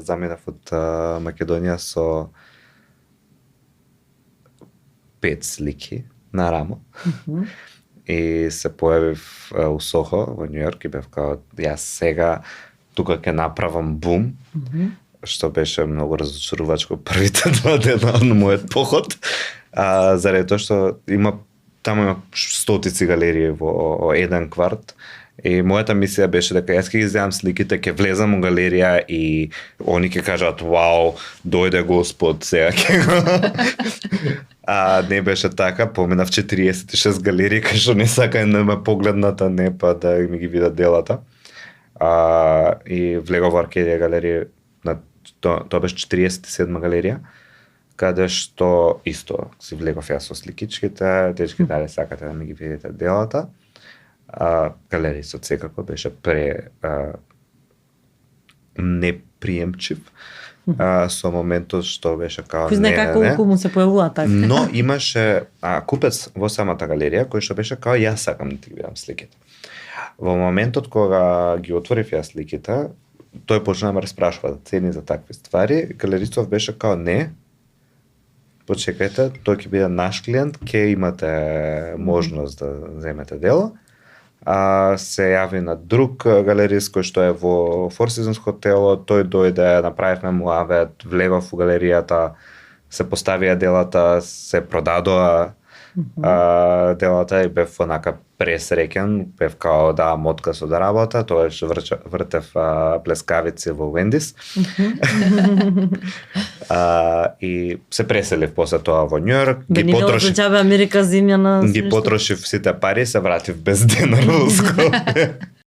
Заминав од Македонија со 5 слики на рамо. И се појавив у Сохо во Њу Јорк и бев као јас сега тука ќе направам бум. Што беше многу разочарувачко првите 2 дена од мојот поход. Заради тоа што таму има стотици галерии во еден кварт. И мојата мисија беше дека јас ќе ги земам сликите, ќе влезам во галерија и они ќе кажат вау, дојде Господ, сега ќе го. Не беше така, поминав 46 галерии кај што не сакаја да ме погледнат, не па да ми ги видат делата. И влегов во Аркадија галерија, тоа беше 47 галерија, каде што исто си влегов јас со сликичките, дечки дали сакате да ми ги видите делата. Галеријата секако беше неприемчив со моментот што беше као Кој знае како му се појавува така. Но имаше купец во самата галерија кој што беше као јас сакам да ти ги видам сликите. Во моментот кога ги отворив јас сликите, тој почна да ме распрашува цени за такви ствари, галеристов беше као не, почекајте, тој ќе биде наш клиент, ќе имате можност да земете дело. Се јави на друг галерист кој што е во Four Seasons хотелот, тој дојде, направивме му авет, влегов во галеријата, се поставија делата, се продадоа делата и бев онака пресреќен, бев као давам отказ од работа, тоа што вртев плескавици во Wendy's. И се преселив после тоа во Њу Јорк, ги потрошив сите пари, се вратив без денар во Скопје.